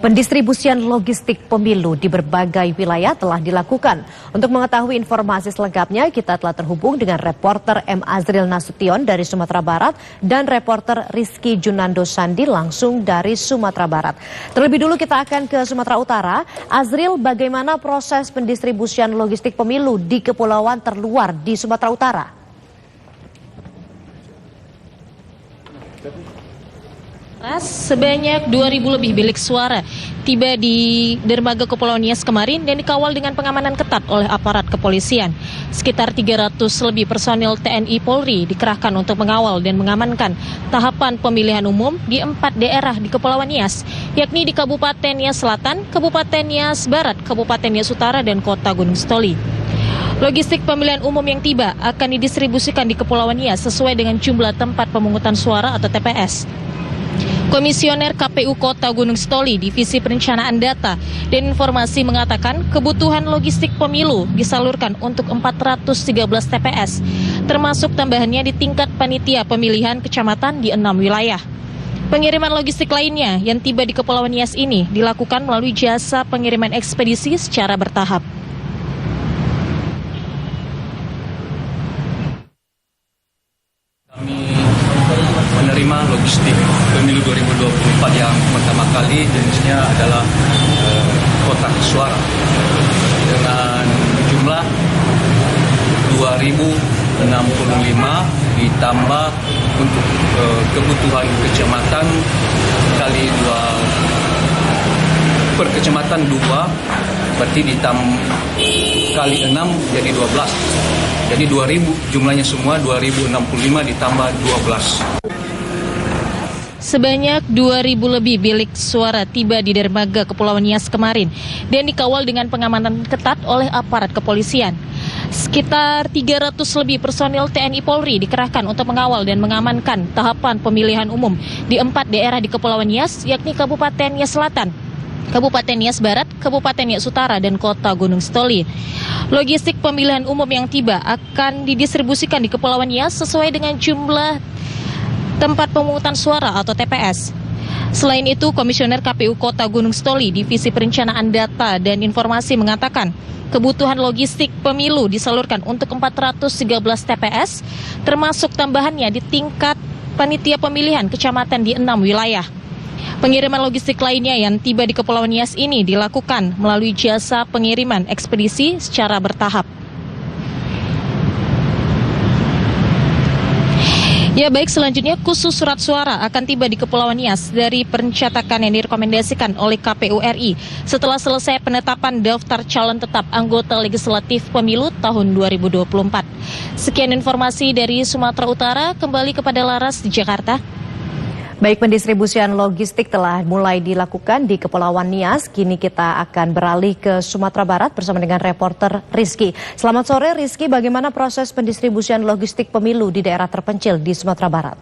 Pendistribusian logistik pemilu di berbagai wilayah telah dilakukan. Untuk mengetahui informasi selengkapnya, kita telah terhubung dengan reporter M. Azril Nasution dari Sumatera Barat dan reporter Rizky Junando Sandi langsung dari Sumatera Barat. Terlebih dulu kita akan ke Sumatera Utara. Azril, bagaimana proses pendistribusian logistik pemilu di kepulauan terluar di Sumatera Utara? Sebanyak 2.000 lebih bilik suara tiba di dermaga Kepulauan Nias kemarin dan dikawal dengan pengamanan ketat oleh aparat kepolisian. Sekitar 300 lebih personil TNI Polri dikerahkan untuk mengawal dan mengamankan tahapan pemilihan umum di 4 daerah di Kepulauan Nias, yakni di Kabupaten Nias Selatan, Kabupaten Nias Barat, Kabupaten Nias Utara, dan Kota Gunung Sitoli. Logistik pemilihan umum yang tiba akan didistribusikan di Kepulauan Nias sesuai dengan jumlah tempat pemungutan suara atau TPS. Komisioner KPU Kota Gunung Sitoli Divisi Perencanaan Data dan Informasi mengatakan kebutuhan logistik pemilu disalurkan untuk 413 TPS, termasuk tambahannya di tingkat panitia pemilihan kecamatan di 6 wilayah. Pengiriman logistik lainnya yang tiba di Kepulauan Nias ini dilakukan melalui jasa pengiriman ekspedisi secara bertahap. Menerima logistik pemilu 2024 yang pertama kali jenisnya adalah kotak suara dengan jumlah 2.065 ditambah untuk kebutuhan kecamatan kali 2 per kecamatan 2 berarti kali 6 jadi 12. Jadi 2.000 jumlahnya semua 2.065 ditambah 12. Sebanyak 2.000 lebih bilik suara tiba di dermaga Kepulauan Nias kemarin dan dikawal dengan pengamanan ketat oleh aparat kepolisian. Sekitar 300 lebih personil TNI Polri dikerahkan untuk mengawal dan mengamankan tahapan pemilihan umum di 4 daerah di Kepulauan Nias, yakni Kabupaten Nias Selatan, Kabupaten Nias Barat, Kabupaten Nias Utara, dan Kota Gunung Sitoli. Logistik pemilihan umum yang tiba akan didistribusikan di Kepulauan Nias sesuai dengan jumlah tempat pemungutan suara atau TPS. Selain itu, Komisioner KPU Kota Gunung Sitoli Divisi Perencanaan Data dan Informasi mengatakan kebutuhan logistik pemilu disalurkan untuk 413 TPS, termasuk tambahannya di tingkat panitia pemilihan kecamatan di 6 wilayah. Pengiriman logistik lainnya yang tiba di Kepulauan Nias ini dilakukan melalui jasa pengiriman ekspedisi secara bertahap. Ya baik, selanjutnya khusus surat suara akan tiba di Kepulauan Nias dari pencetakan yang direkomendasikan oleh KPU RI setelah selesai penetapan daftar calon tetap anggota legislatif pemilu tahun 2024. Sekian informasi dari Sumatera Utara, kembali kepada Laras di Jakarta. Baik, pendistribusian logistik telah mulai dilakukan di Kepulauan Nias. Kini kita akan beralih ke Sumatera Barat bersama dengan reporter Rizky. Selamat sore Rizky, bagaimana proses pendistribusian logistik pemilu di daerah terpencil di Sumatera Barat?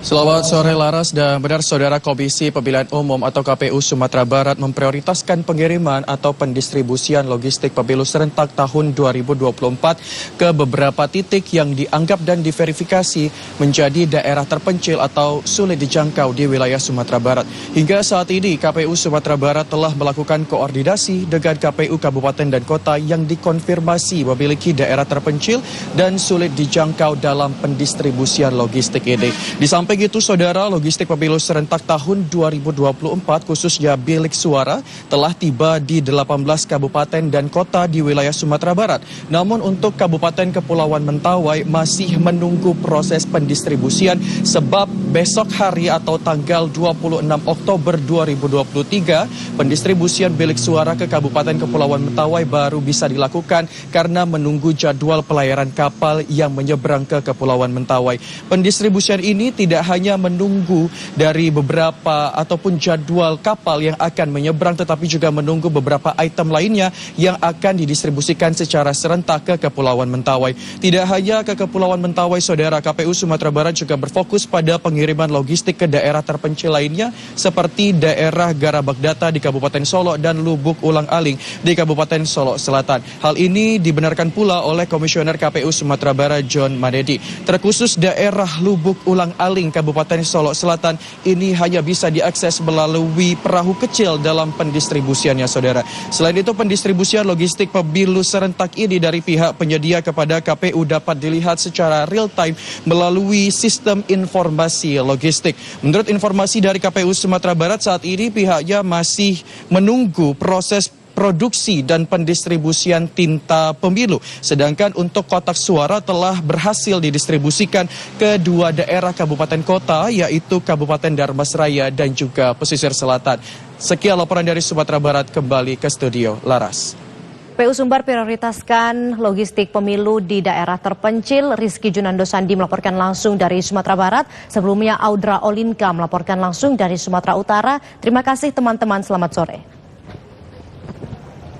Selamat sore Laras, dan benar saudara, Komisi Pemilihan Umum atau KPU Sumatera Barat memprioritaskan pengiriman atau pendistribusian logistik pemilu serentak tahun 2024 ke beberapa titik yang dianggap dan diverifikasi menjadi daerah terpencil atau sulit dijangkau di wilayah Sumatera Barat. Hingga saat ini KPU Sumatera Barat telah melakukan koordinasi dengan KPU Kabupaten dan Kota yang dikonfirmasi memiliki daerah terpencil dan sulit dijangkau dalam pendistribusian logistik ini. Di samping itu, saudara, logistik pemilu serentak tahun 2024 khususnya bilik suara telah tiba di 18 kabupaten dan kota di wilayah Sumatera Barat. Namun untuk Kabupaten Kepulauan Mentawai masih menunggu proses pendistribusian sebab besok hari atau tanggal 26 Oktober 2023 pendistribusian bilik suara ke Kabupaten Kepulauan Mentawai baru bisa dilakukan karena menunggu jadwal pelayaran kapal yang menyeberang ke Kepulauan Mentawai. Pendistribusian ini tidak hanya menunggu dari beberapa ataupun jadwal kapal yang akan menyeberang, tetapi juga menunggu beberapa item lainnya yang akan didistribusikan secara serentak ke Kepulauan Mentawai. Tidak hanya ke Kepulauan Mentawai, saudara, KPU Sumatera Barat juga berfokus pada pengiriman logistik ke daerah terpencil lainnya seperti daerah Garabagdata di Kabupaten Solok dan Lubuk Ulang Aling di Kabupaten Solok Selatan. Hal ini dibenarkan pula oleh Komisioner KPU Sumatera Barat John Madedi. Terkhusus daerah Lubuk Ulang Aling Pering, Kabupaten Solok Selatan ini hanya bisa diakses melalui perahu kecil dalam pendistribusiannya, saudara. Selain itu, pendistribusian logistik pemilu serentak ini dari pihak penyedia kepada KPU dapat dilihat secara real time melalui sistem informasi logistik. Menurut informasi dari KPU Sumatera Barat, saat ini pihaknya masih menunggu proses produksi dan pendistribusian tinta pemilu. Sedangkan untuk kotak suara telah berhasil didistribusikan ke 2 daerah kabupaten kota, yaitu Kabupaten Darmasraya dan juga Pesisir Selatan. Sekian laporan dari Sumatera Barat, kembali ke studio, Laras. PU Sumbar prioritaskan logistik pemilu di daerah terpencil. Rizky Junando Sandi melaporkan langsung dari Sumatera Barat. Sebelumnya Audra Olinka melaporkan langsung dari Sumatera Utara. Terima kasih teman-teman, selamat sore.